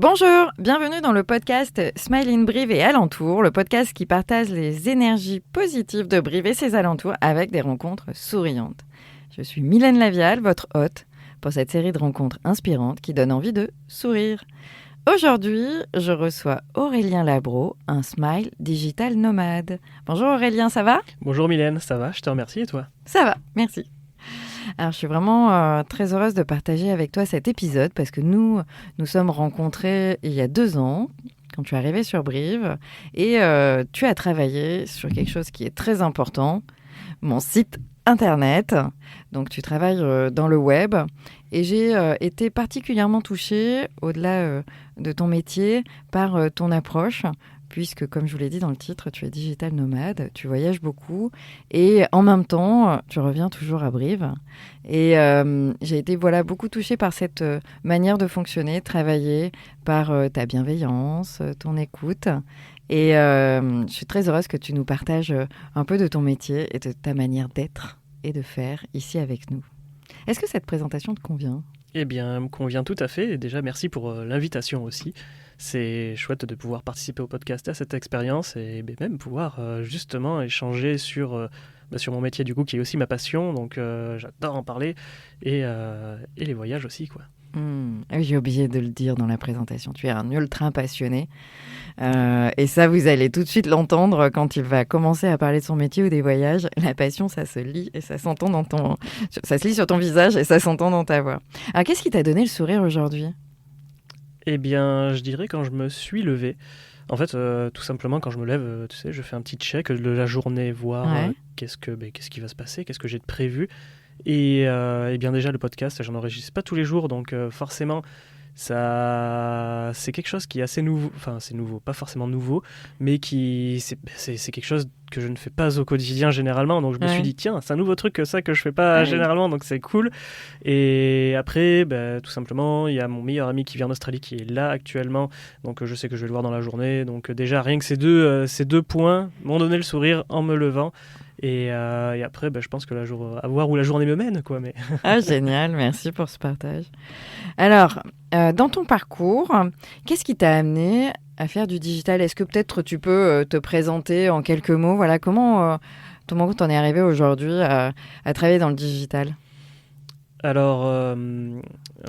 Bonjour, bienvenue dans le podcast Smile in Brive et alentours, le podcast qui partage les énergies positives de Brive et ses alentours avec des rencontres souriantes. Je suis Mylène Lavial, votre hôte, pour cette série de rencontres inspirantes qui donnent envie de sourire. Aujourd'hui, je reçois Aurélien Labro, un smile digital nomade. Bonjour Aurélien, ça va ? Bonjour Mylène, ça va ? Je te remercie et toi ? Ça va, merci. Alors, je suis vraiment très heureuse de partager avec toi cet épisode parce que nous sommes rencontrés il y a 2 ans, quand tu es arrivé sur Brive, et tu as travaillé sur quelque chose qui est très important, mon site internet. Donc, tu travailles dans le web et j'ai été particulièrement touchée, au-delà de ton métier, par ton approche. Puisque, comme je vous l'ai dit dans le titre, tu es digital nomade, tu voyages beaucoup et en même temps, tu reviens toujours à Brive. Et j'ai été beaucoup touchée par cette manière de fonctionner, travailler, par ta bienveillance, ton écoute. Et je suis très heureuse que tu nous partages un peu de ton métier et de ta manière d'être et de faire ici avec nous. Est-ce que cette présentation te convient ? Eh bien, elle me convient tout à fait. Et déjà, merci pour l'invitation aussi. C'est chouette de pouvoir participer au podcast à cette expérience et même pouvoir justement échanger sur mon métier du coup, qui est aussi ma passion. Donc, j'adore en parler et les voyages aussi, quoi. J'ai oublié de le dire dans la présentation. Tu es un ultra passionné. Et ça, vous allez tout de suite l'entendre quand il va commencer à parler de son métier ou des voyages. La passion, ça se lit et ça s'entend ça se lit sur ton visage et ça s'entend dans ta voix. Alors, qu'est-ce qui t'a donné le sourire aujourd'hui ? Eh bien, je dirais quand je me suis levé. En fait, tout simplement, quand je me lève, tu sais, je fais un petit check de la journée, voir qu'est-ce qui va se passer, qu'est-ce que j'ai de prévu. Et bien déjà, le podcast, j'en enregistre pas tous les jours, donc forcément, ça, c'est quelque chose qui est assez nouveau. Enfin, c'est nouveau, pas forcément nouveau, mais c'est quelque chose que je ne fais pas au quotidien généralement. Donc je me suis dit, tiens, c'est un nouveau truc que je fais pas généralement, donc c'est cool. Et après, tout simplement, il y a mon meilleur ami qui vient d'Australie, qui est là actuellement, donc je sais que je vais le voir dans la journée. Donc déjà, rien que ces deux points m'ont donné le sourire en me levant. Et après, je pense que à voir où la journée me mène, quoi. Mais... Ah, génial, merci pour ce partage. Alors, dans ton parcours, qu'est-ce qui t'a amené à faire du digital ? Est-ce que peut-être tu peux te présenter en quelques mots ? Voilà, comment t'en es arrivé aujourd'hui à travailler dans le digital ? Alors,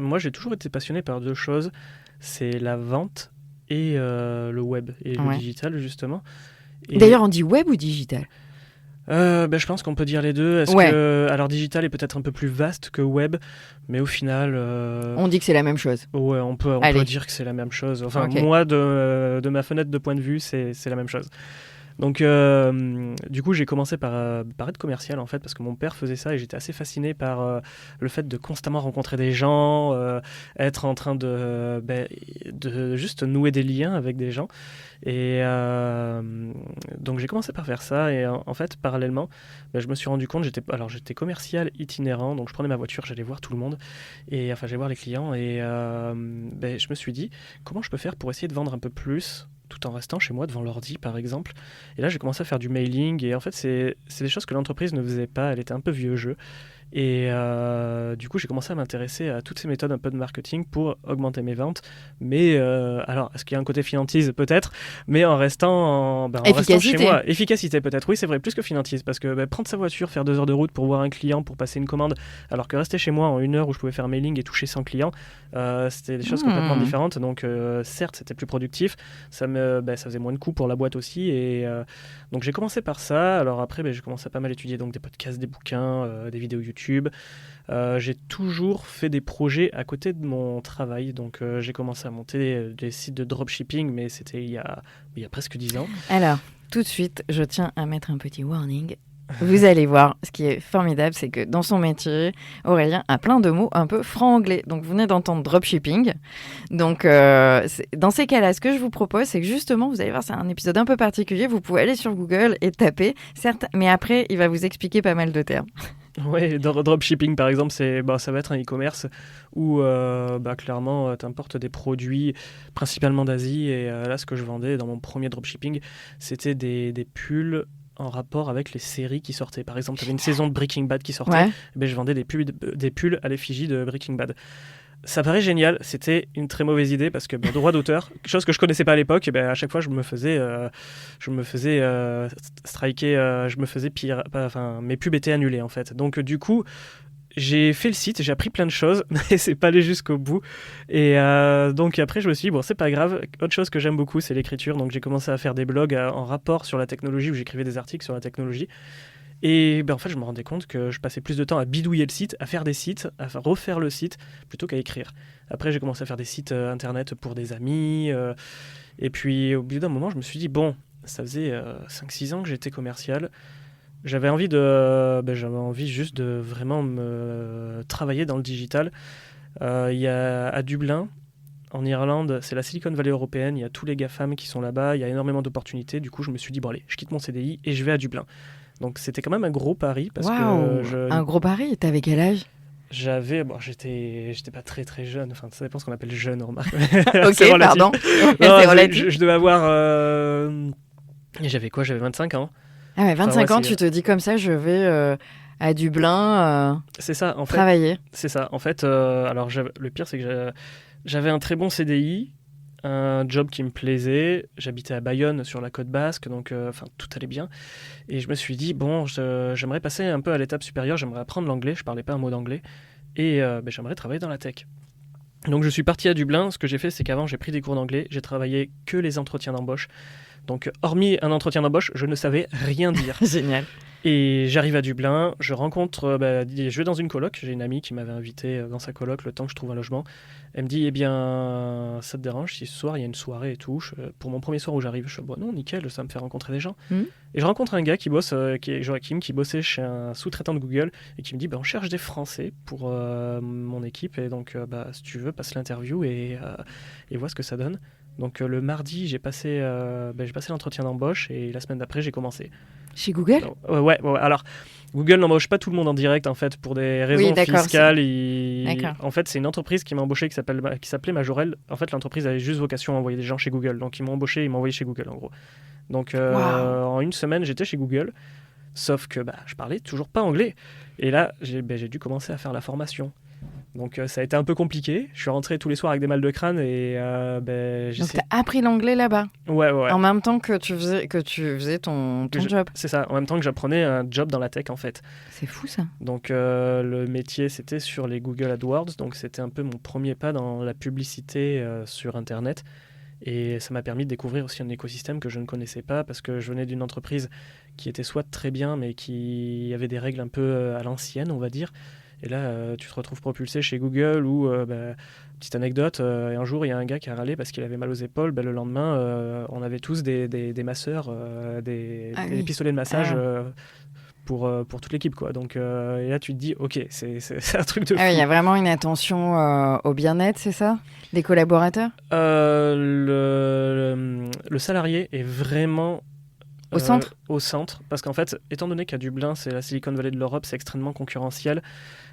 moi, j'ai toujours été passionné par 2 choses. C'est la vente et le web et le digital, justement. Et... D'ailleurs, on dit web ou digital ? Je pense qu'on peut dire les deux. Alors, digital est peut-être un peu plus vaste que web, mais au final... On dit que c'est la même chose. Ouais, on peut dire que c'est la même chose. Enfin, moi, de ma fenêtre de point de vue, c'est la même chose. Donc, du coup, j'ai commencé par être commercial, en fait, parce que mon père faisait ça et j'étais assez fasciné par le fait de constamment rencontrer des gens, être en train de juste nouer des liens avec des gens. Et donc, j'ai commencé par faire ça et en fait, parallèlement, je me suis rendu compte, j'étais commercial itinérant, donc je prenais ma voiture, j'allais voir tout le monde, et enfin, j'allais voir les clients et je me suis dit, comment je peux faire pour essayer de vendre un peu plus tout en restant chez moi devant l'ordi par exemple. Et là j'ai commencé à faire du mailing et en fait c'est des choses que l'entreprise ne faisait pas, elle était un peu vieux jeu. Et du coup j'ai commencé à m'intéresser à toutes ces méthodes un peu de marketing pour augmenter mes ventes, mais alors est-ce qu'il y a un côté finantise peut-être, mais en restant chez moi. Efficacité peut-être, oui c'est vrai, plus que finantise, parce que prendre sa voiture, faire 2 heures de route pour voir un client, pour passer une commande, alors que rester chez moi en 1 heure où je pouvais faire mailing et toucher 100 clients, c'était des choses complètement différentes. Donc certes c'était plus productif, ça faisait moins de coûts pour la boîte aussi, et donc j'ai commencé par ça. Alors après j'ai commencé à pas mal étudier donc des podcasts, des bouquins, des vidéos YouTube. J'ai toujours fait des projets à côté de mon travail, donc j'ai commencé à monter des sites de dropshipping, mais c'était il y a presque 10 ans. Alors, tout de suite, je tiens à mettre un petit warning. Vous allez voir, ce qui est formidable, c'est que dans son métier, Aurélien a plein de mots un peu franc-anglais. Donc, vous venez d'entendre dropshipping. Donc, dans ces cas-là, ce que je vous propose, c'est que justement, vous allez voir, c'est un épisode un peu particulier. Vous pouvez aller sur Google et taper, certes, mais après, il va vous expliquer pas mal de termes. Oui, dropshipping par exemple, ça va être un e-commerce où clairement tu importes des produits principalement d'Asie, et là ce que je vendais dans mon premier dropshipping, c'était des pulls en rapport avec les séries qui sortaient. Par exemple, tu avais une saison de Breaking Bad qui sortait, je vendais des pulls à l'effigie de Breaking Bad. Ça paraît génial, c'était une très mauvaise idée parce que droit d'auteur, chose que je connaissais pas à l'époque, et à chaque fois je me faisais striker, mes pubs étaient annulées en fait. Donc du coup, j'ai fait le site, j'ai appris plein de choses, mais c'est pas allé jusqu'au bout. Et donc après, je me suis dit, bon, c'est pas grave. Autre chose que j'aime beaucoup, c'est l'écriture. Donc j'ai commencé à faire des blogs en rapport sur la technologie, où j'écrivais des articles sur la technologie. Et en fait, je me rendais compte que je passais plus de temps à bidouiller le site, à faire des sites, à refaire le site, plutôt qu'à écrire. Après, j'ai commencé à faire des sites internet pour des amis. Et puis, au bout d'un moment, je me suis dit, bon, ça faisait 5-6 ans que j'étais commercial. J'avais envie juste de vraiment me travailler dans le digital. Il y a à Dublin, en Irlande, c'est la Silicon Valley européenne. Il y a tous les GAFAM qui sont là-bas. Il y a énormément d'opportunités. Du coup, je me suis dit, bon allez, je quitte mon CDI et je vais à Dublin. Donc c'était quand même un gros pari. Un gros pari. T'avais quel âge? J'étais pas très très jeune. Enfin, ça dépend ce qu'on appelle jeune, remarque. Ok, pardon. Je devais avoir... J'avais quoi? J'avais 25 ans. Ah ouais, 25 ans, tu te dis comme ça, je vais à Dublin c'est ça, en fait, travailler. C'est ça. En fait, alors le pire, c'est que j'avais un très bon CDI, un job qui me plaisait. J'habitais à Bayonne, sur la côte basque, donc tout allait bien. Et je me suis dit, bon, j'aimerais passer un peu à l'étape supérieure, j'aimerais apprendre l'anglais, je parlais pas un mot d'anglais, et j'aimerais travailler dans la tech. Donc je suis parti à Dublin. Ce que j'ai fait, c'est qu'avant, j'ai pris des cours d'anglais, j'ai travaillé que les entretiens d'embauche. Donc, hormis un entretien d'embauche, je ne savais rien dire. Génial. Et j'arrive à Dublin, je rencontre, je vais dans une coloc, j'ai une amie qui m'avait invité dans sa coloc le temps que je trouve un logement. Elle me dit, eh bien, ça te dérange si ce soir il y a une soirée et tout. Pour mon premier soir où j'arrive, je dis, bon, non, nickel, ça me fait rencontrer des gens. Et je rencontre un gars qui bosse, qui est Joachim, qui bossait chez un sous-traitant de Google et qui me dit, on cherche des Français pour mon équipe. Et donc, si tu veux, passe l'interview et vois ce que ça donne. Donc le mardi, j'ai passé l'entretien d'embauche et la semaine d'après, j'ai commencé. Chez Google ? Ouais. Alors, Google n'embauche pas tout le monde en direct, en fait, pour des raisons fiscales. En fait, c'est une entreprise qui m'a embauché qui s'appelait Majorel. En fait, l'entreprise avait juste vocation à envoyer des gens chez Google. Donc, ils m'ont embauché, ils m'ont envoyé chez Google, en gros. Donc, en une semaine, j'étais chez Google. Sauf que je parlais toujours pas anglais. Et là, j'ai dû commencer à faire la formation. Donc ça a été un peu compliqué. Je suis rentré tous les soirs avec des mal de crâne et Donc t'as appris l'anglais là-bas. Ouais. En même temps que tu faisais ton job. C'est ça. En même temps que j'apprenais un job dans la tech en fait. C'est fou ça. Donc le métier c'était sur les Google AdWords. Donc c'était un peu mon premier pas dans la publicité sur Internet. Et ça m'a permis de découvrir aussi un écosystème que je ne connaissais pas parce que je venais d'une entreprise qui était soit très bien mais qui avait des règles un peu à l'ancienne on va dire. Et là, tu te retrouves propulsé chez Google où, petite anecdote, un jour, il y a un gars qui a râlé parce qu'il avait mal aux épaules. Le lendemain, on avait tous des masseurs, des pistolets de massage pour toute l'équipe. Quoi. Donc, et là, tu te dis, OK, c'est un truc de fou. Il y a vraiment une attention au bien-être, c'est ça ? Des collaborateurs ? Le salarié est vraiment... Au centre, parce qu'en fait, étant donné qu'à Dublin, c'est la Silicon Valley de l'Europe, c'est extrêmement concurrentiel,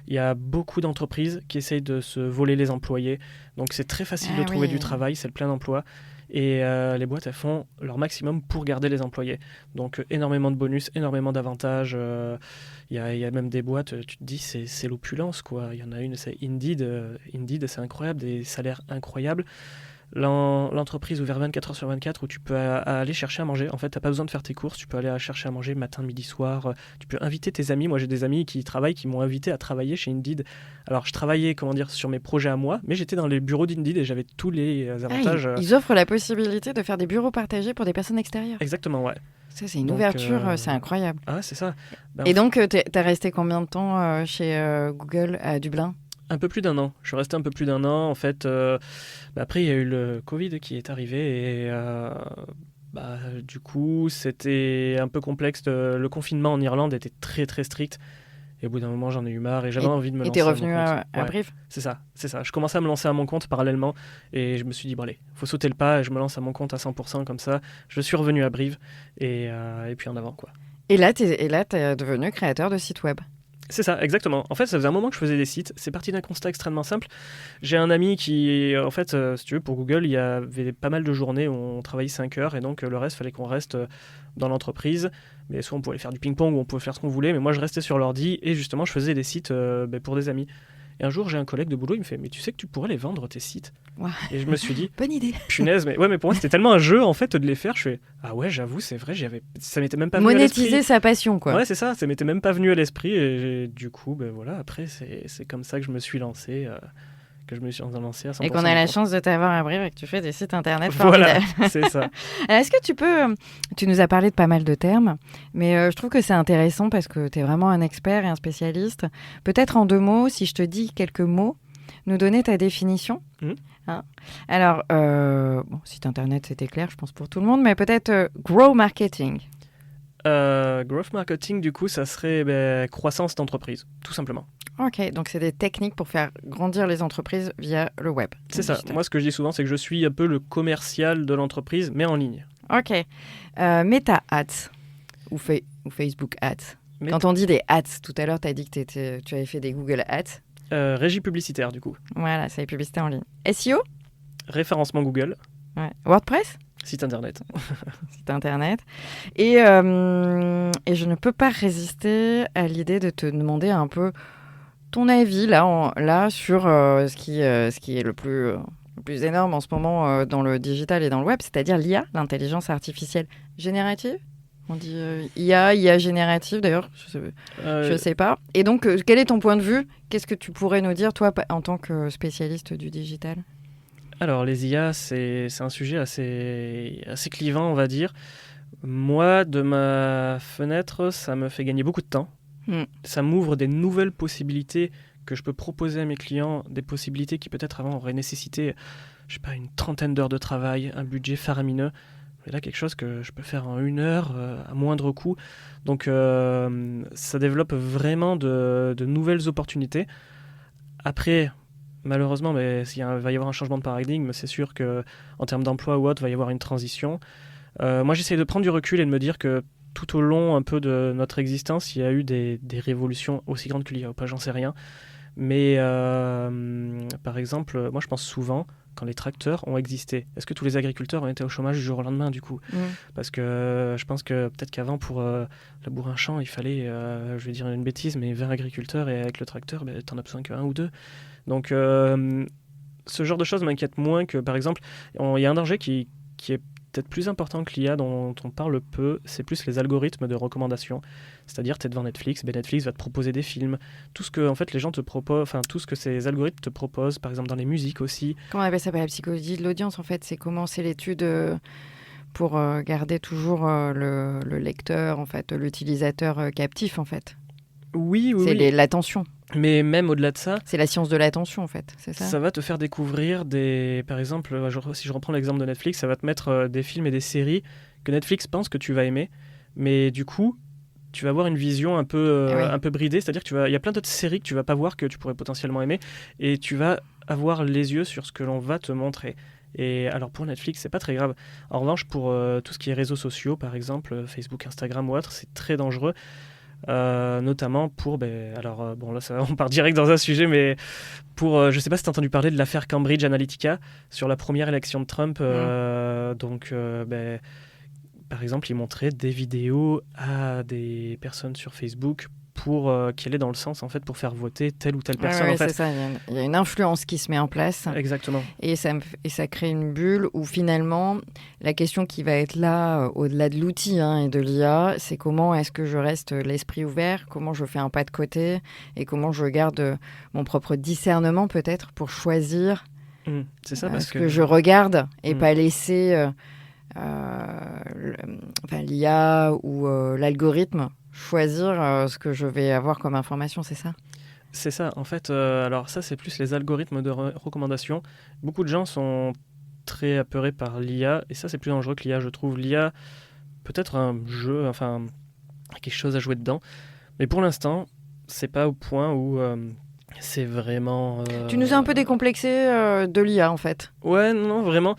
il y a beaucoup d'entreprises qui essayent de se voler les employés, donc c'est très facile de trouver du travail, c'est le plein emploi, et les boîtes, elles font leur maximum pour garder les employés. Donc énormément de bonus, énormément d'avantages, il y a même des boîtes, tu te dis, c'est l'opulence, quoi. Il y en a une, c'est Indeed, c'est incroyable, des salaires incroyables. L'entreprise ouverte 24 heures sur 24 où tu peux aller chercher à manger. En fait, tu n'as pas besoin de faire tes courses, tu peux aller chercher à manger matin, midi, soir. Tu peux inviter tes amis. Moi, j'ai des amis qui travaillent, qui m'ont invité à travailler chez Indeed. Alors, je travaillais, sur mes projets à moi, mais j'étais dans les bureaux d'Indeed et j'avais tous les avantages. Ils offrent la possibilité de faire des bureaux partagés pour des personnes extérieures. Exactement, ouais. Ça, c'est une ouverture, c'est incroyable. Ah, c'est ça. Et donc, t'as resté combien de temps chez Google à Dublin ? Un peu plus d'un an. Je suis resté un peu plus d'un an. En fait, après, il y a eu le Covid qui est arrivé et du coup, c'était un peu complexe. Le confinement en Irlande était très, très strict. Et au bout d'un moment, j'en ai eu marre et j'avais envie de me lancer. Et t'es revenu à Brive ? C'est ça. Je commençais à me lancer à mon compte parallèlement et je me suis dit, allez, faut sauter le pas et je me lance à mon compte à 100% comme ça. Je suis revenu à Brive et puis en avant, quoi. Et là, t'es devenu créateur de site web ? C'est ça, exactement. En fait, ça faisait un moment que je faisais des sites. C'est parti d'un constat extrêmement simple. J'ai un ami qui, en fait, si tu veux, pour Google, il y avait pas mal de journées où on travaillait 5 heures et donc le reste, il fallait qu'on reste dans l'entreprise. Mais soit on pouvait faire du ping-pong ou on pouvait faire ce qu'on voulait. Mais moi, je restais sur l'ordi et justement, je faisais des sites pour des amis. Et un jour, j'ai un collègue de boulot, il me fait « Mais tu sais que tu pourrais les vendre, tes sites ?» Ouais. Et je me suis dit bonne idée. Punaise, mais pour moi, c'était tellement un jeu, en fait, de les faire. Je fais « Ah ouais, j'avoue, c'est vrai, ça m'était même pas venu à l'esprit. » Monétiser sa passion, quoi. Ouais, c'est ça m'était même pas venu à l'esprit. Et du coup, voilà, après, c'est comme ça que je me suis lancé. Que je me suis lancé à 100%. Et qu'on a la chance de t'avoir à Brive et que tu fais des sites internet formidables. Voilà, c'est ça. Alors, est-ce que tu nous as parlé de pas mal de termes, mais je trouve que c'est intéressant parce que tu es vraiment un expert et un spécialiste. Peut-être en 2 mots, si je te dis quelques mots, nous donner ta définition. Hein. Alors, site internet, c'était clair, je pense, pour tout le monde, mais peut-être Grow Marketing. Growth marketing, du coup, ça serait croissance d'entreprise, tout simplement. Ok, donc c'est des techniques pour faire grandir les entreprises via le web. C'est ça. Moi, ce que je dis souvent, c'est que je suis un peu le commercial de l'entreprise, mais en ligne. Ok. Meta Ads ou Facebook Ads. Quand on dit des ads, tout à l'heure, tu as dit que tu avais fait des Google Ads. Régie publicitaire, du coup. Voilà, c'est les publicités en ligne. SEO. Référencement Google. Ouais. WordPress. Site internet. Site internet. Et je ne peux pas résister à l'idée de te demander un peu ton avis là sur ce qui est le plus énorme en ce moment dans le digital et dans le web, c'est-à-dire l'IA, l'intelligence artificielle générative. On dit IA générative, d'ailleurs, je sais pas. Et donc, quel est ton point de vue ? Qu'est-ce que tu pourrais nous dire, toi, en tant que spécialiste du digital ? Alors, les IA, c'est un sujet assez clivant, on va dire. Moi, de ma fenêtre, ça me fait gagner beaucoup de temps. Ça m'ouvre des nouvelles possibilités que je peux proposer à mes clients, des possibilités qui peut-être avant auraient nécessité, je sais pas, une 30aine d'heures de travail, un budget faramineux. Et là, quelque chose que je peux faire en 1 heure, à moindre coût. Donc, ça développe vraiment de nouvelles opportunités. Après, malheureusement, s'il va y avoir un changement de paradigme, c'est sûr qu'en termes d'emploi ou autre, il va y avoir une transition. Moi, j'essaie de prendre du recul et de me dire que tout au long un peu de notre existence, il y a eu des révolutions aussi grandes que l'IA, pas, j'en sais rien. Mais par exemple, moi je pense souvent quand les tracteurs ont existé, est-ce que tous les agriculteurs ont été au chômage du jour au lendemain du coup ? Parce que je pense que peut-être qu'avant pour labourer un champ, il fallait, je vais dire une bêtise, mais 20 agriculteurs et avec le tracteur, t'en as besoin qu'un ou deux. Donc ce genre de choses m'inquiète moins que par exemple, il y a un danger qui est peut-être plus important que l'IA dont on parle peu, c'est plus les algorithmes de recommandation. C'est-à-dire, tu es devant Netflix, Netflix va te proposer des films, tout ce que en fait, les gens te proposent, enfin tout ce que ces algorithmes te proposent, par exemple dans les musiques aussi. Comment on appelle ça ? La psychologie de l'audience, en fait, c'est comment c'est l'étude pour garder toujours le lecteur, en fait, l'utilisateur captif, en fait. Oui. C'est l'attention. Mais même au-delà de ça... C'est la science de l'attention, en fait, c'est ça ? Ça va te faire découvrir par exemple, si je reprends l'exemple de Netflix, ça va te mettre des films et des séries que Netflix pense que tu vas aimer. Mais du coup, tu vas avoir une vision un peu bridée. C'est-à-dire qu'il y a plein d'autres séries que tu vas pas voir que tu pourrais potentiellement aimer. Et tu vas avoir les yeux sur ce que l'on va te montrer. Et alors pour Netflix, c'est pas très grave. En revanche, pour tout ce qui est réseaux sociaux, par exemple, Facebook, Instagram ou autre, c'est très dangereux. Notamment pour là on part direct dans un sujet, mais pour je sais pas si tu as entendu parler de l'affaire Cambridge Analytica sur la première élection de Trump. Par exemple, ils montraient des vidéos à des personnes sur Facebook pour qui allaient dans le sens en fait pour faire voter telle ou telle personne. C'est ça. Il y a une influence qui se met en place. Exactement. Et ça crée une bulle où finalement la question qui va être là au-delà de l'outil et de l'IA, c'est comment est-ce que je reste l'esprit ouvert, comment je fais un pas de côté et comment je garde mon propre discernement peut-être pour choisir c'est ça, parce que je regarde et pas laisser l'IA ou l'algorithme choisir ce que je vais avoir comme information, c'est ça ? C'est ça, en fait, alors ça c'est plus les algorithmes de recommandation. Beaucoup de gens sont très apeurés par l'IA, et ça c'est plus dangereux que l'IA, je trouve. L'IA, peut-être un jeu, enfin, quelque chose à jouer dedans, mais pour l'instant, c'est pas au point où c'est vraiment... Tu nous as un peu décomplexé de l'IA, en fait. Ouais, non, vraiment.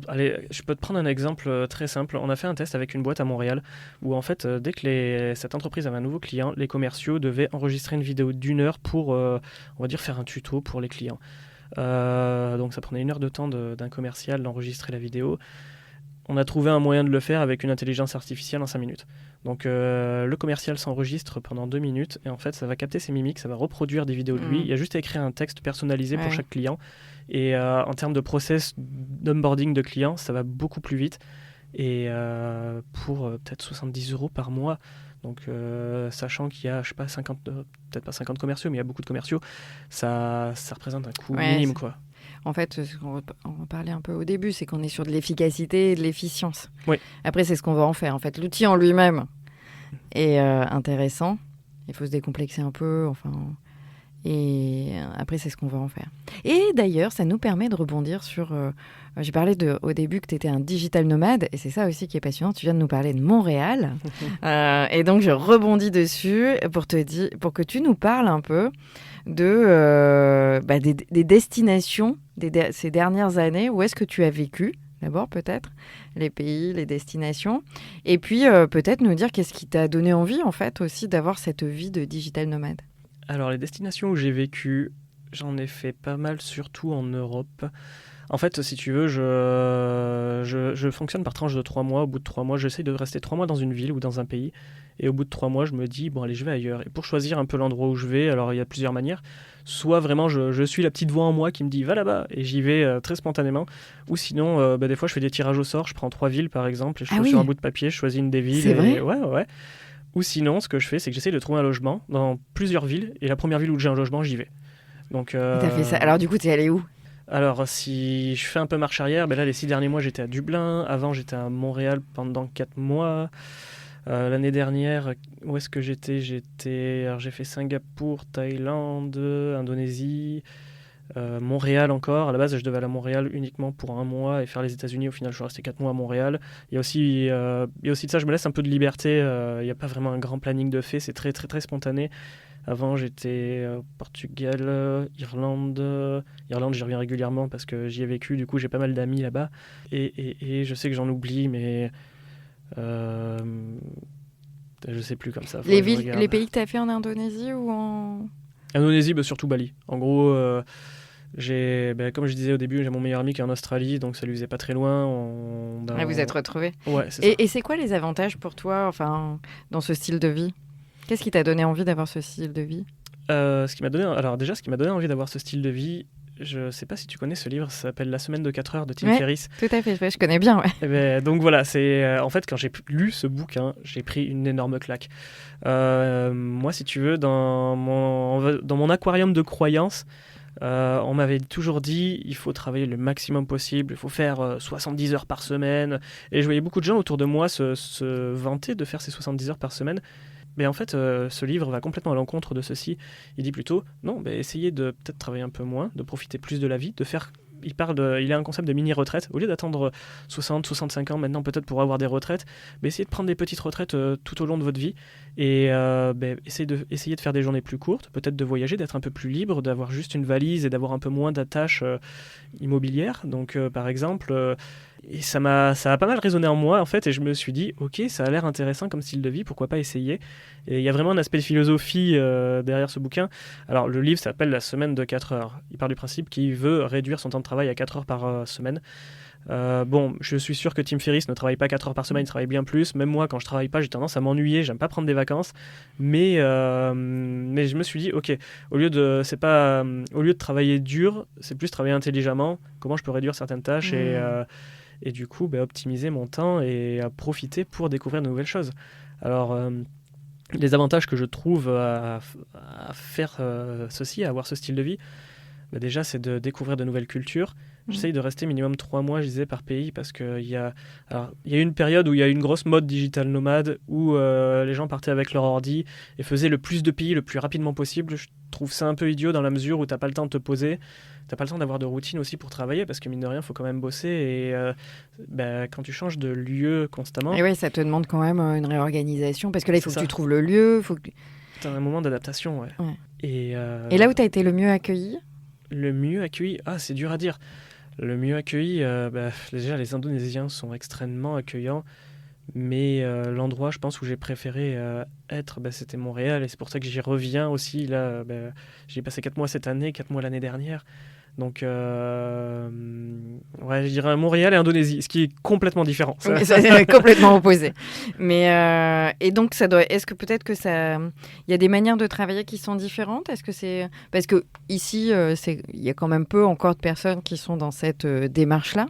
Allez, je peux te prendre un exemple très simple. On a fait un test avec une boîte à Montréal où, en fait, dès que cette entreprise avait un nouveau client, les commerciaux devaient enregistrer une vidéo d'1 heure pour, on va dire, faire un tuto pour les clients. Donc, ça prenait 1 heure de temps d'un commercial d'enregistrer la vidéo. on a trouvé un moyen de le faire avec une intelligence artificielle en 5 minutes. Donc le commercial s'enregistre pendant 2 minutes et en fait ça va capter ses mimiques, ça va reproduire des vidéos de lui. Il y a juste à écrire un texte personnalisé pour chaque client. Et en termes de process d'onboarding de clients, ça va beaucoup plus vite. Et pour peut-être 70 € par mois, donc sachant qu'il y a, je sais pas, 50, peut-être pas 50 commerciaux, mais il y a beaucoup de commerciaux, ça représente un coût minime, quoi. En fait, on parlait un peu au début, c'est qu'on est sur de l'efficacité et de l'efficience. Oui. Après, c'est ce qu'on va en faire. En fait, l'outil en lui-même est intéressant. Il faut se décomplexer un peu, et après, c'est ce qu'on va en faire. Et d'ailleurs, ça nous permet de rebondir sur... j'ai parlé au début que tu étais un digital nomade, et c'est ça aussi qui est passionnant. Tu viens de nous parler de Montréal. Et donc, je rebondis dessus pour que tu nous parles un peu des destinations ces dernières années. Où est-ce que tu as vécu, d'abord, peut-être, les pays, les destinations. Et puis, peut-être nous dire qu'est-ce qui t'a donné envie, en fait, aussi d'avoir cette vie de digital nomade. Alors, les destinations où j'ai vécu, j'en ai fait pas mal, surtout en Europe. En fait, si tu veux, je fonctionne par tranche de 3 mois. Au bout de 3 mois, j'essaye de rester 3 mois dans une ville ou dans un pays. Et au bout de 3 mois, je me dis, bon, allez, je vais ailleurs. Et pour choisir un peu l'endroit où je vais, alors il y a plusieurs manières. Soit vraiment, je suis la petite voix en moi qui me dit, va là-bas, et j'y vais très spontanément. Ou sinon, des fois, je fais des tirages au sort. Je prends 3 villes, par exemple, et je fais sur un bout de papier, je choisis une des villes. C'est vrai ? Ouais. Ou sinon, ce que je fais, c'est que j'essaie de trouver un logement dans plusieurs villes. Et la première ville où j'ai un logement, j'y vais. Donc, t'as fait ça. Alors du coup, t'es allé où ? Alors, si je fais un peu marche arrière, là, les 6 derniers mois, j'étais à Dublin. Avant, j'étais à Montréal pendant 4 mois. L'année dernière, où est-ce que j'étais ? Alors, j'ai fait Singapour, Thaïlande, Indonésie, Montréal encore. À la base, je devais aller à Montréal uniquement pour 1 mois et faire les États-Unis. Au final, je suis resté 4 mois à Montréal. Il y a aussi de ça, je me laisse un peu de liberté. Il n'y a pas vraiment un grand planning de fait. C'est très, très, très spontané. Avant, j'étais au Portugal, Irlande. Irlande, j'y reviens régulièrement parce que j'y ai vécu. Du coup, j'ai pas mal d'amis là-bas. Et je sais que j'en oublie, mais je sais plus comme ça. Les pays que tu as fait en Indonésie ou en... Indonésie, surtout Bali. En gros, comme je disais au début, j'ai mon meilleur ami qui est en Australie, donc ça lui faisait pas très loin. Vous êtes retrouvés. Ouais, c'est ça. Et c'est quoi les avantages pour toi, dans ce style de vie ? Qu'est-ce qui t'a donné envie d'avoir ce style de vie ? Ce qui m'a donné envie d'avoir ce style de vie, je sais pas si tu connais ce livre, ça s'appelle La semaine de 4 heures de Tim Ferriss. Tout à fait, je connais bien. Ouais. Donc voilà, c'est en fait quand j'ai lu ce bouquin, j'ai pris une énorme claque. Moi, si tu veux, dans mon aquarium de croyances, on m'avait toujours dit il faut travailler le maximum possible, il faut faire 70 heures par semaine. Et je voyais beaucoup de gens autour de moi se vanter de faire ces 70 heures par semaine. Mais en fait, ce livre va complètement à l'encontre de ceci. Il dit plutôt, non, essayez de peut-être travailler un peu moins, de profiter plus de la vie, de faire... Il a un concept de mini-retraite. Au lieu d'attendre 60, 65 ans maintenant peut-être pour avoir des retraites, essayez de prendre des petites retraites tout au long de votre vie et essayez de faire des journées plus courtes, peut-être de voyager, d'être un peu plus libre, d'avoir juste une valise et d'avoir un peu moins d'attaches immobilières. Donc par exemple... Et ça a pas mal résonné en moi en fait, et je me suis dit ok, ça a l'air intéressant comme style de vie, pourquoi pas essayer. Et il y a vraiment un aspect de philosophie derrière ce bouquin. Alors le livre s'appelle La semaine de 4 heures. Il part du principe qu'il veut réduire son temps de travail à 4 heures par semaine. Je suis sûr que Tim Ferriss ne travaille pas 4 heures par semaine, il travaille bien plus. Même moi, quand je travaille pas, j'ai tendance à m'ennuyer, j'aime pas prendre des vacances. Mais je me suis dit, ok, au lieu de travailler dur, c'est plus travailler intelligemment. Comment je peux réduire certaines tâches et du coup optimiser mon temps et profiter pour découvrir de nouvelles choses. Alors, les avantages que je trouve à faire ceci, à avoir ce style de vie, déjà, c'est de découvrir de nouvelles cultures. J'essaye de rester minimum 3 mois, je disais, par pays, parce qu'il y a une période où il y a une grosse mode digital nomade, où les gens partaient avec leur ordi et faisaient le plus de pays le plus rapidement possible. Je trouve ça un peu idiot dans la mesure où t'as pas le temps de te poser, t'as pas le temps d'avoir de routine aussi pour travailler, parce que mine de rien, il faut quand même bosser. Et quand tu changes de lieu constamment... Et oui, ça te demande quand même une réorganisation, parce que là, il faut que tu trouves le lieu. T'as un moment d'adaptation, ouais. Et là où t'as été le mieux accueilli ? Le mieux accueilli, c'est dur à dire. Le mieux accueilli, déjà les Indonésiens sont extrêmement accueillants, mais l'endroit, je pense, où j'ai préféré être, c'était Montréal, et c'est pour ça que j'y reviens aussi. Là, j'y ai passé 4 mois cette année, 4 mois l'année dernière. Donc, je dirais Montréal et Indonésie, ce qui est complètement différent. Ça c'est complètement opposé. Mais et donc est-ce que peut-être que ça, il y a des manières de travailler qui sont différentes? Est-ce que c'est parce que ici, il y a quand même peu encore de personnes qui sont dans cette démarche-là.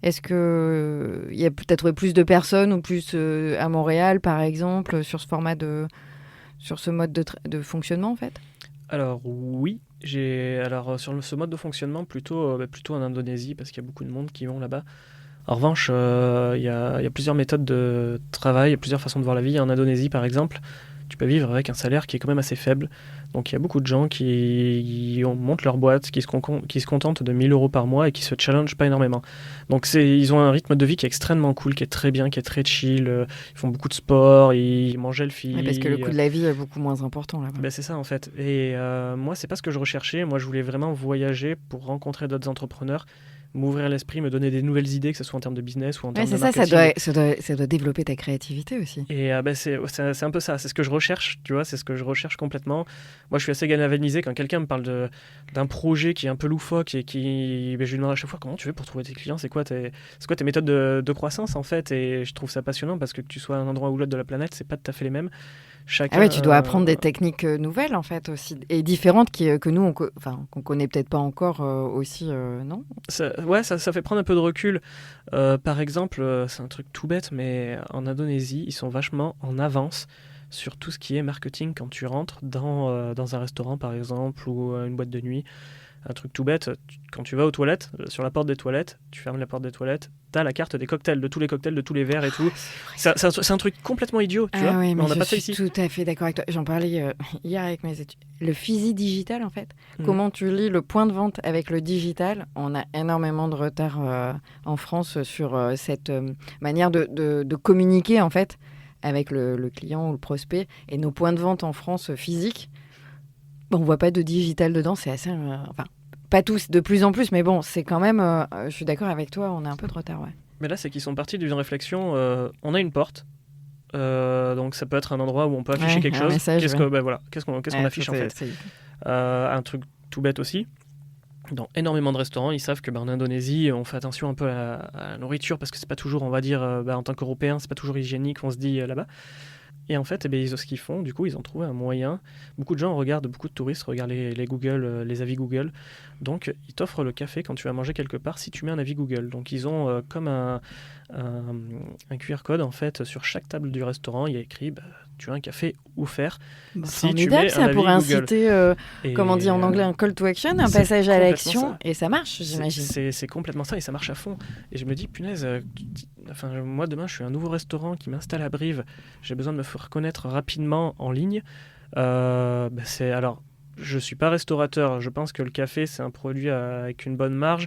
Est-ce que il y a peut-être plus de personnes ou plus à Montréal, par exemple, sur ce mode de fonctionnement en fait? Alors oui, sur ce mode de fonctionnement plutôt en Indonésie parce qu'il y a beaucoup de monde qui vont là-bas. En revanche, il y a plusieurs méthodes de travail, il y a plusieurs façons de voir la vie. En Indonésie, par exemple, tu peux vivre avec un salaire qui est quand même assez faible. Donc il y a beaucoup de gens qui montent leur boîte, qui se contentent de 1 000 € par mois et qui se challengent pas énormément. Donc ils ont un rythme de vie qui est extrêmement cool, qui est très bien, qui est très chill. Ils font beaucoup de sport, ils mangent healthy. Oui, parce que le coût de la vie est beaucoup moins important là-bas. Ben, c'est ça en fait. Et moi, c'est pas ce que je recherchais. Moi, je voulais vraiment voyager pour rencontrer d'autres entrepreneurs, m'ouvrir l'esprit, me donner des nouvelles idées, que ce soit en termes de business ou en termes de marketing. Ça doit développer ta créativité aussi. Et c'est un peu ça, c'est ce que je recherche, tu vois, c'est ce que je recherche complètement. Moi, je suis assez galvanisé quand quelqu'un me parle d'un projet qui est un peu loufoque et je lui demande à chaque fois comment tu fais pour trouver tes clients, c'est quoi tes méthodes de croissance en fait, et je trouve ça passionnant parce que tu sois à un endroit ou l'autre de la planète, c'est pas tout à fait les mêmes. Tu dois apprendre des techniques nouvelles en fait aussi et différentes que nous qu'on connaît peut-être pas encore aussi, non? Ça fait prendre un peu de recul. Par exemple, c'est un truc tout bête, mais en Indonésie, ils sont vachement en avance sur tout ce qui est marketing quand tu rentres dans un restaurant par exemple ou une boîte de nuit. Un truc tout bête, quand tu vas aux toilettes, sur la porte des toilettes, tu fermes la porte des toilettes, t'as la carte des cocktails, de tous les cocktails, de tous les verres et tout. C'est un truc complètement idiot, tu vois. Oui, mais on n'a pas ça je suis ici. tout à fait d'accord avec toi. J'en parlais hier avec mes études. Le physique digital, en fait. Comment tu lis le point de vente avec le digital? On a énormément de retard en France sur cette manière de communiquer, en fait, avec le client ou le prospect. Et nos points de vente en France physiques, on voit pas de digital dedans. C'est assez... pas tous, de plus en plus, mais bon, c'est quand même... je suis d'accord avec toi, on a un peu de retard, ouais. Mais là, c'est qu'ils sont partis d'une réflexion. On a une porte. Donc ça peut être un endroit où on peut afficher quelque chose. Qu'est-ce qu'on affiche en fait? Un truc tout bête aussi. Dans énormément de restaurants, ils savent que en Indonésie, on fait attention un peu à la nourriture parce que c'est pas toujours, on va dire, en tant qu'Européens, c'est pas toujours hygiénique, on se dit là-bas. Et en fait, ce qu'ils font, du coup, ils ont trouvé un moyen. Beaucoup de touristes regardent les Google, les avis Google. Donc, ils t'offrent le café quand tu vas manger quelque part si tu mets un avis Google. Donc, ils ont comme un QR code, en fait, sur chaque table du restaurant. Il y a écrit, tu as un café offert si tu mets un avis pour Google. Inciter, comme on dit en anglais, un call to action, un passage à l'action. Ça. Et ça marche, j'imagine. C'est complètement ça et ça marche à fond. Et je me dis, punaise, moi, demain, je suis un nouveau restaurant qui m'installe à Brive. J'ai besoin de me faire connaître rapidement en ligne. Alors, je suis pas restaurateur. Je pense que le café, c'est un produit avec une bonne marge.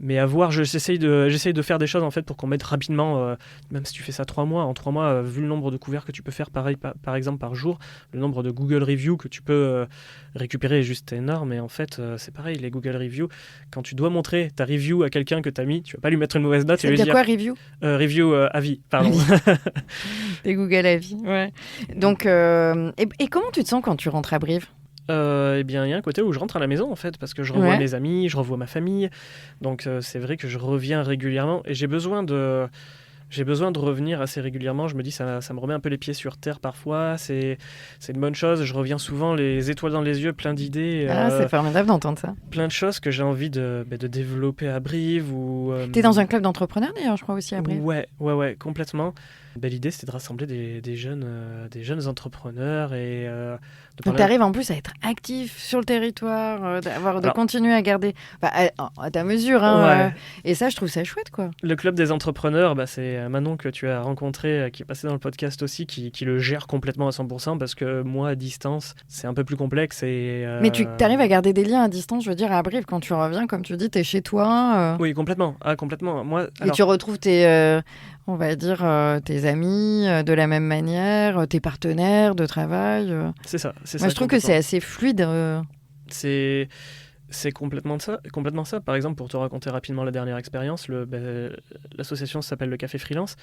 Mais à voir, j'essaye de faire des choses en fait pour qu'on m'aide rapidement, même si tu fais ça 3 mois. En 3 mois, vu le nombre de couverts que tu peux faire par exemple par jour, le nombre de Google Reviews que tu peux récupérer est juste énorme. Et en fait, c'est pareil, les Google Reviews, quand tu dois montrer ta review à quelqu'un que tu as mis, tu vas pas lui mettre une mauvaise note. Ça veut dire quoi, review? Review avis, pardon. Des Google avis, ouais. Donc, et comment tu te sens quand tu rentres à Brive? Eh bien, il y a un côté où je rentre à la maison en fait, parce que je revois mes amis, je revois ma famille. Donc c'est vrai que je reviens régulièrement et j'ai besoin de revenir assez régulièrement. Je me dis ça me remet un peu les pieds sur terre parfois. C'est une bonne chose. Je reviens souvent les étoiles dans les yeux, plein d'idées. C'est formidable d'entendre ça. Plein de choses que j'ai envie de développer à Brive. T'es dans un club d'entrepreneurs d'ailleurs, je crois aussi à Brive. Ouais, complètement. L'idée, c'était de rassembler des jeunes entrepreneurs et donc tu arrives en plus à être actif sur le territoire, continuer à garder à ta mesure. Et ça, je trouve ça chouette, quoi. Le club des entrepreneurs, c'est Manon que tu as rencontré, qui est passé dans le podcast aussi, qui le gère complètement à 100%, parce que moi, à distance, c'est un peu plus complexe. Mais tu arrives à garder des liens à distance, je veux dire, à Brive, quand tu reviens, comme tu dis, t'es chez toi. Oui, complètement. Complètement. Et tu retrouves tes... on va dire tes amis de la même manière, tes partenaires de travail. C'est ça. Moi, je trouve que c'est assez fluide. C'est complètement ça. Par exemple, pour te raconter rapidement la dernière expérience, l'association s'appelle le Café Freelance.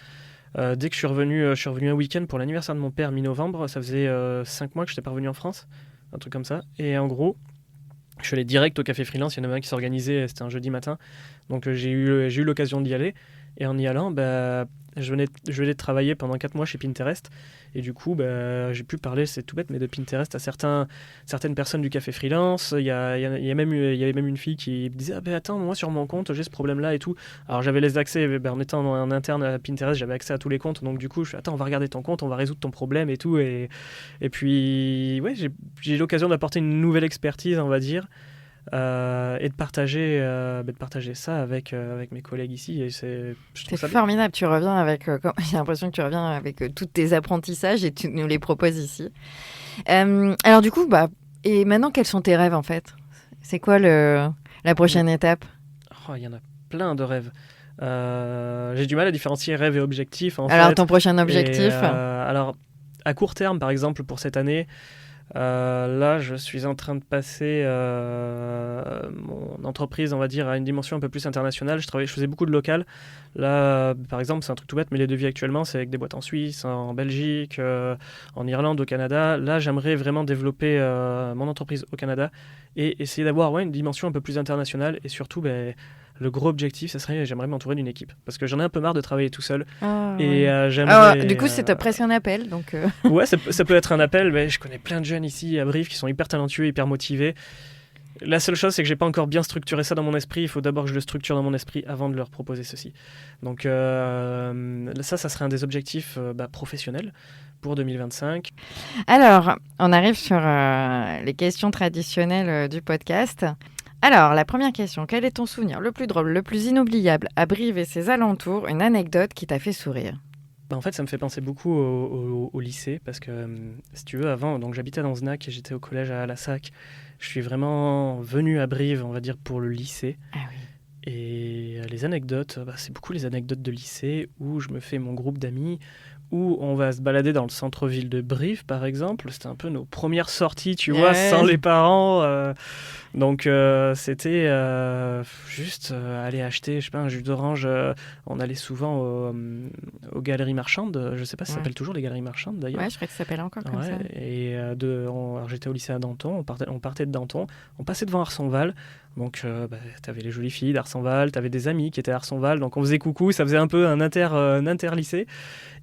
Dès que je suis revenu un week-end pour l'anniversaire de mon père mi-novembre, ça faisait 5 mois que je n'étais pas revenu en France, un truc comme ça. Et en gros, Je suis allé direct au café freelance, il y en avait un qui s'organisait, c'était un jeudi matin, donc j'ai eu l'occasion d'y aller. Et en y allant, je venais de travailler pendant 4 mois chez Pinterest. Et du coup, j'ai pu parler, c'est tout bête, mais de Pinterest à certaines personnes du café freelance. Il y avait même une fille qui me disait attends, moi sur mon compte, j'ai ce problème-là et tout. Alors j'avais les accès, en étant en interne à Pinterest, j'avais accès à tous les comptes. Donc du coup, je suis attends, on va regarder ton compte, on va résoudre ton problème et tout. Et puis, ouais, j'ai eu l'occasion d'apporter une nouvelle expertise, on va dire. Et de partager ça avec mes collègues ici. Et c'est formidable. Tu reviens avec, j'ai l'impression que tu reviens avec tous tes apprentissages et tu nous les proposes ici. Alors du coup, et maintenant, quels sont tes rêves en fait ? C'est quoi la prochaine étape ? Il y en a plein de rêves. J'ai du mal à différencier rêve et objectif. Alors ton prochain objectif ? Alors à court terme, par exemple, pour cette année, là, je suis en train de passer mon entreprise, on va dire, à une dimension un peu plus internationale. Je faisais beaucoup de local. Là, par exemple, c'est un truc tout bête, mais les devis actuellement, c'est avec des boîtes en Suisse, en Belgique, en Irlande, au Canada. Là, j'aimerais vraiment développer mon entreprise au Canada et essayer d'avoir une dimension un peu plus internationale. Et surtout, le gros objectif, j'aimerais m'entourer d'une équipe. Parce que j'en ai un peu marre de travailler tout seul. Du coup, c'est presque un appel. Donc Ouais, ça peut être un appel. Mais je connais plein de jeunes ici à Brive qui sont hyper talentueux, hyper motivés. La seule chose, c'est que j'ai pas encore bien structuré ça dans mon esprit. Il faut d'abord que je le structure dans mon esprit avant de leur proposer ceci. Donc ça serait un des objectifs professionnels pour 2025. Alors, on arrive sur les questions traditionnelles du podcast. Alors, la première question, quel est ton souvenir le plus drôle, le plus inoubliable à Brive et ses alentours, une anecdote qui t'a fait sourire ? En fait, ça me fait penser beaucoup au lycée, parce que, si tu veux, avant, donc j'habitais dans Znac et j'étais au collège à Lassac. Je suis vraiment venu à Brive, on va dire, pour le lycée. Ah oui. Et les anecdotes, c'est beaucoup les anecdotes de lycée où je me fais mon groupe d'amis, où on va se balader dans le centre-ville de Brive, par exemple. C'était un peu nos premières sorties, tu vois, sans les parents. Donc, c'était juste aller acheter, je sais pas, un jus d'orange. On allait souvent aux galeries marchandes. Je sais pas si ça s'appelle toujours les galeries marchandes, d'ailleurs. Ouais, je crois que ça s'appelle encore comme ça. Et alors, j'étais au lycée à Danton, on partait de Danton, on passait devant Arsonval. Donc, t'avais les jolies filles d'Arsonval, t'avais des amis qui étaient à Arsonval, donc on faisait coucou, ça faisait un peu un inter-lycée.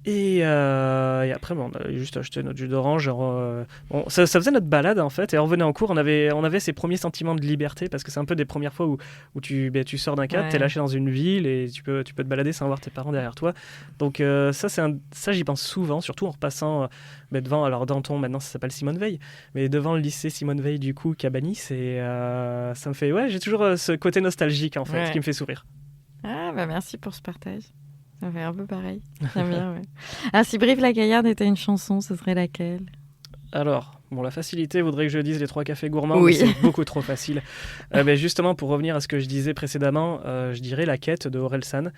Et après, on a juste acheté notre jus d'orange. Ça faisait notre balade, en fait, et on revenait en cours, on avait ces premiers sentiments de liberté, parce que c'est un peu des premières fois où tu sors d'un cadre, t'es lâché dans une ville, et tu peux te balader sans voir tes parents derrière toi. Donc ça, j'y pense souvent, surtout en repassant devant, alors Danton, maintenant ça s'appelle Simone Veil, mais devant le lycée Simone Veil, du coup, Cabanis, et ça me fait, j'ai toujours ce côté nostalgique, en fait, qui me fait sourire. Ah, merci pour ce partage. Ça fait un peu pareil. J'aime bien, ouais. Ah, si Brive-la-Gaillarde était une chanson, ce serait laquelle ? Alors, la facilité voudrait que je dise les 3 cafés gourmands, oui. mais c'est beaucoup trop facile. Justement, pour revenir à ce que je disais précédemment, je dirais La Quête de Orelsan,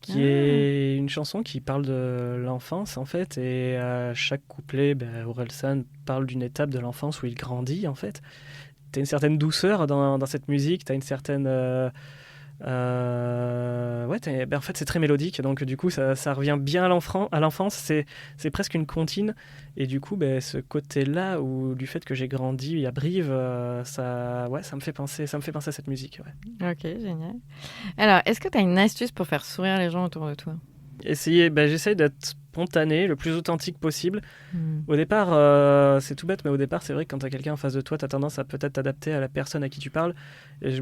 qui est une chanson qui parle de l'enfance, en fait, et à chaque couplet, Orelsan parle d'une étape de l'enfance où il grandit, en fait. T'as une certaine douceur dans cette musique, t'as une certaine... en fait, c'est très mélodique, donc du coup, ça revient bien à l'enfance, c'est presque une comptine, et du coup, ce côté-là, du fait que j'ai grandi à Brive, ça me fait penser à cette musique. Ouais. Ok, génial. Alors, est-ce que tu as une astuce pour faire sourire les gens autour de toi ? J'essaye d'être spontané, le plus authentique possible. Au départ, c'est tout bête, mais au départ, c'est vrai que quand tu as quelqu'un en face de toi, tu as tendance à peut-être t'adapter à la personne à qui tu parles. Et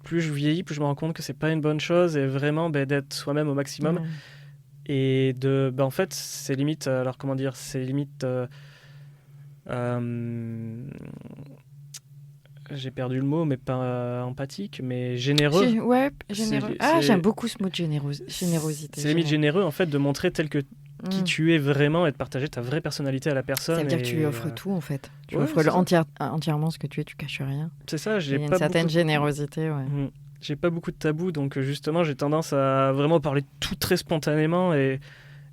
plus je vieillis, plus je me rends compte que c'est pas une bonne chose, et vraiment d'être soi-même au maximum. Et en fait, c'est limite, alors comment dire, c'est limite... j'ai perdu le mot, mais pas empathique, mais généreux. Généreux. J'aime beaucoup ce mot de générosité. C'est limite généreux, en fait, de montrer tel que qui tu es vraiment et de partager ta vraie personnalité à la personne. Ça veut dire que tu lui offres tout, en fait. Tu offres entièrement ce que tu es, tu caches rien. C'est ça, Il y a une certaine générosité, J'ai pas beaucoup de tabous, donc justement, j'ai tendance à vraiment parler tout très spontanément, et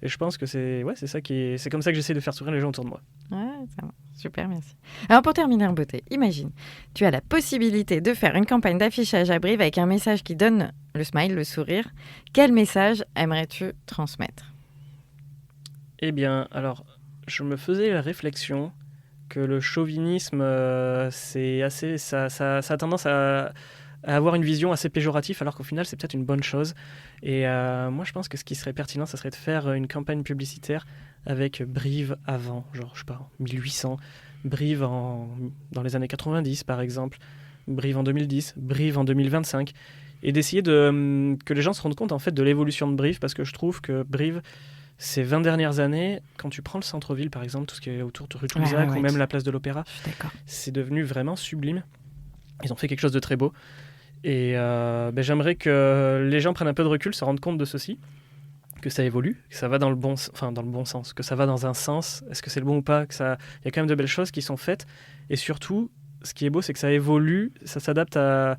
je pense que c'est comme ça que j'essaie de faire sourire les gens autour de moi. Ouais, ça va. Super, merci. Alors pour terminer en beauté, imagine, tu as la possibilité de faire une campagne d'affichage à Brive avec un message qui donne le smile, le sourire. Quel message aimerais-tu transmettre ? Eh bien, alors, je me faisais la réflexion que le chauvinisme, ça a tendance à avoir une vision assez péjorative, alors qu'au final, c'est peut-être une bonne chose. Et moi, je pense que ce qui serait pertinent, ça serait de faire une campagne publicitaire avec Brive avant, genre, je sais pas, 1800, Brive dans les années 90, par exemple, Brive en 2010, Brive en 2025, et d'essayer que les gens se rendent compte, en fait, de l'évolution de Brive, parce que je trouve que Brive, ces 20 dernières années, quand tu prends le centre-ville, par exemple, tout ce qui est autour de rue Toulzac ou même la place de l'Opéra, c'est devenu vraiment sublime. Ils ont fait quelque chose de très beau. Et j'aimerais que les gens prennent un peu de recul, se rendent compte de ceci, que ça évolue, que ça va dans le bon sens, que ça va dans un sens. Est-ce que c'est le bon ou pas? Il y a quand même de belles choses qui sont faites. Et surtout, ce qui est beau, c'est que ça évolue, ça s'adapte à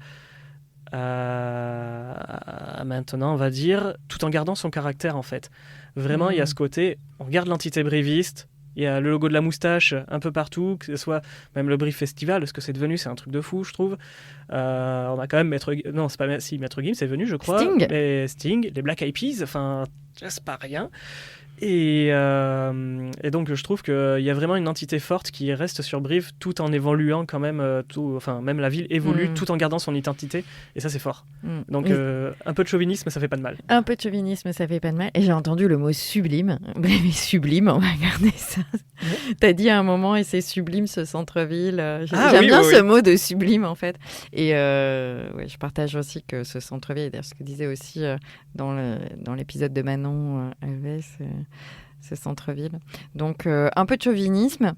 maintenant, on va dire, tout en gardant son caractère, en fait. Vraiment, il y a ce côté, on garde l'entité briviste, il y a le logo de la moustache un peu partout, que ce soit même le Brive Festival, ce que c'est devenu, c'est un truc de fou, je trouve. On a quand même Maître Gims, c'est venu, je crois. Sting, les Black Eyed Peas, enfin, c'est pas rien. Et donc, je trouve qu'il y a vraiment une entité forte qui reste sur Brive tout en évoluant quand même. Même la ville évolue tout en gardant son identité. Et ça, c'est fort. Donc, un peu de chauvinisme, ça fait pas de mal. Un peu de chauvinisme, ça fait pas de mal. Et j'ai entendu le mot sublime. Brive est sublime, on va garder ça. T'as dit à un moment, et c'est sublime ce centre-ville. J'aime bien ce mot de sublime, en fait. Et je partage aussi que ce centre-ville, d'ailleurs, ce que disait aussi dans l'épisode de Manon Alves, ce centre-ville. Donc, un peu de chauvinisme.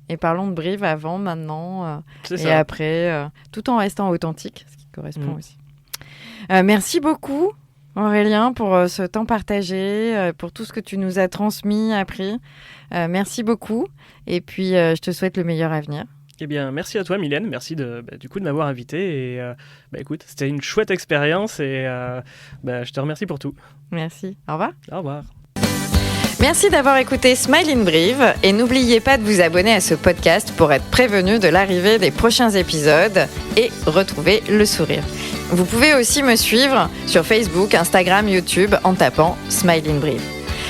Et parlons de Brive avant, maintenant, et après, tout en restant authentique, ce qui correspond aussi. Merci beaucoup, Aurélien, pour ce temps partagé, pour tout ce que tu nous as transmis, appris. Merci beaucoup. Et puis, je te souhaite le meilleur avenir. Eh bien, merci à toi, Mylène. Merci de m'avoir invité. Et écoute, c'était une chouette expérience et je te remercie pour tout. Merci. Au revoir. Au revoir. Merci d'avoir écouté Smile in Brive et n'oubliez pas de vous abonner à ce podcast pour être prévenu de l'arrivée des prochains épisodes et retrouver le sourire. Vous pouvez aussi me suivre sur Facebook, Instagram, YouTube en tapant Smile in Brive.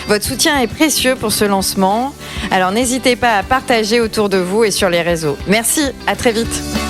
Votre soutien est précieux pour ce lancement, alors n'hésitez pas à partager autour de vous et sur les réseaux. Merci, à très vite.